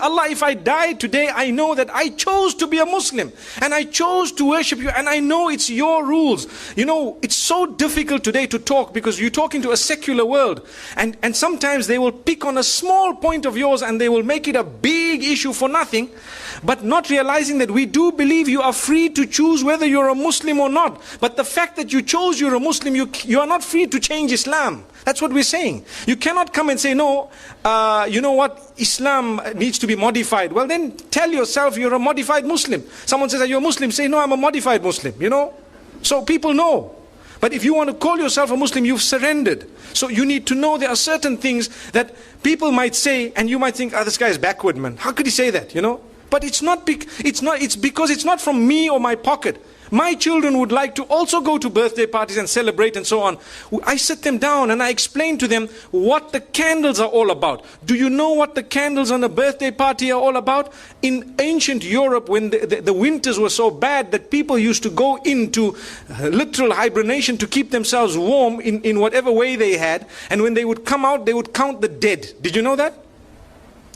Allah, if I die today, I know that I chose to be a Muslim and I chose to worship you, and I know it's your rules. You know, it's so difficult today to talk because you're talking to a secular world, and sometimes they will pick on a small point of yours and they will make it a big issue for nothing, but not realizing that we do believe you are free to choose whether you're a Muslim or not. But the fact that you chose you're a Muslim, you are not free to change Islam. That's what we're saying. You cannot come and say, no, you know what, Islam needs to be modified. Well, then tell yourself you're a modified Muslim. Someone says, are you a Muslim? Say, no, I'm a modified Muslim, you know. So people know. But if you want to call yourself a Muslim, you've surrendered. So you need to know there are certain things that people might say, and you might think, this guy is backward, man. How could he say that, you know? But it's because it's not from me or my pocket. My children would like to also go to birthday parties and celebrate and so on. I sit them down and I explain to them what the candles are all about. Do you know what the candles on a birthday party are all about? In ancient Europe, when the winters were so bad that people used to go into literal hibernation to keep themselves warm in whatever way they had. And when they would come out, they would count the dead. Did you know that?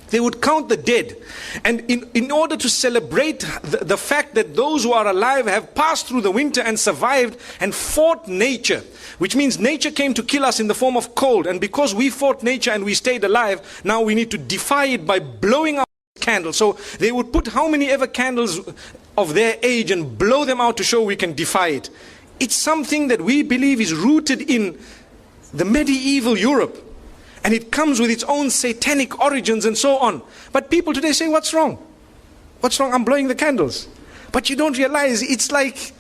They would count the dead. And in order to celebrate the fact that those who are alive have passed through the winter and survived and fought nature, which means nature came to kill us in the form of cold. And because we fought nature and we stayed alive, now we need to defy it by blowing out candles. So they would put how many ever candles of their age and blow them out to show we can defy it. It's something that we believe is rooted in the medieval Europe. And it comes with its own satanic origins and so on. But people today say, what's wrong? What's wrong? I'm blowing the candles. But you don't realize it's like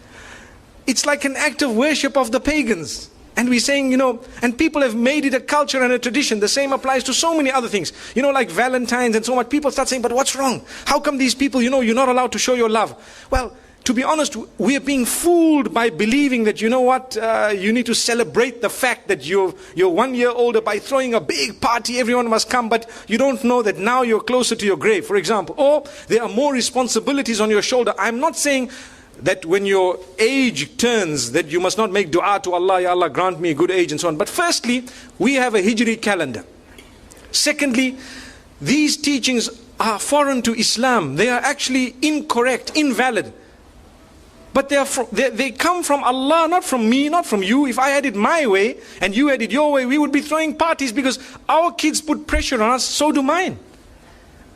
an act of worship of the pagans. And we're saying, you know, and people have made it a culture and a tradition. The same applies to so many other things. You know, like Valentine's and so on. People start saying, but what's wrong? How come these people, you know, you're not allowed to show your love? Well, to be honest, we are being fooled by believing that, you know what, you need to celebrate the fact that you're 1 year older by throwing a big party, everyone must come, but you don't know that now you're closer to your grave, for example. Or there are more responsibilities on your shoulder. I'm not saying that when your age turns, that you must not make dua to Allah, Ya Allah grant me a good age and so on. But firstly, we have a Hijri calendar. Secondly, these teachings are foreign to Islam. They are actually incorrect, invalid. But they come from Allah, not from me, not from you. If I had it my way and you had it your way, we would be throwing parties because our kids put pressure on us, so do mine.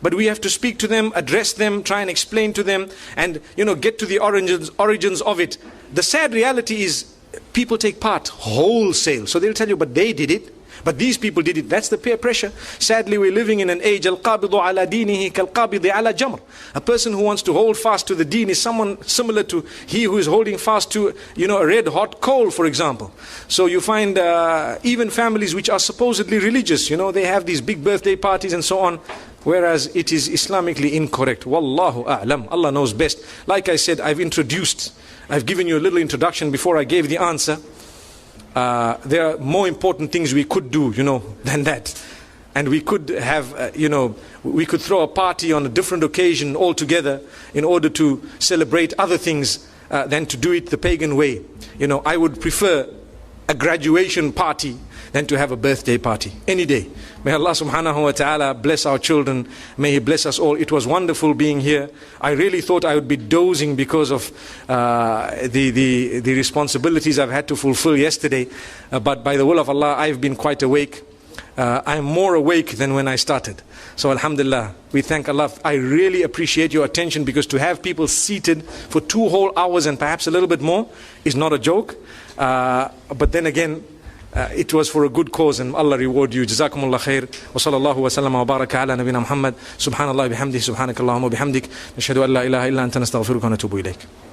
But we have to speak to them, address them, try and explain to them, and, you know, get to the origins of it. The sad reality is people take part wholesale. So they'll tell you, but they did it. But these people did it. That's the peer pressure. Sadly, we're living in an age, al-qabidu ala dinihi kal-qabidi ala jamr. A person who wants to hold fast to the deen is someone similar to he who is holding fast to, you know, a red hot coal, for example. So you find even families which are supposedly religious, you know, they have these big birthday parties and so on, whereas it is Islamically incorrect. Wallahu a'lam. Allah knows best. Like I said, I've given you a little introduction before I gave the answer. There are more important things we could do, you know, than that. And we could have, you know, we could throw a party on a different occasion altogether in order to celebrate other things than to do it the pagan way. You know, I would prefer a graduation party than to have a birthday party any day. May Allah subhanahu wa ta'ala bless our children. May He bless us all. It was wonderful being here. I really thought I would be dozing because of the responsibilities I've had to fulfill yesterday. But by the will of Allah, I've been quite awake. I'm more awake than when I started. So alhamdulillah, we thank Allah. I really appreciate your attention, because to have people seated for 2 whole hours and perhaps a little bit more is not a joke. But then again, it was for a good cause, and Allah reward you. Jazakumullah khair. Wa sallallahu wa sallam wa baraka ala nabina Muhammad. Subhanallah bihamdihi, subhanakallahumma bihamdik. Nashhadu an la ilaha illa anta nastaghfiruka wa natubu ilayk.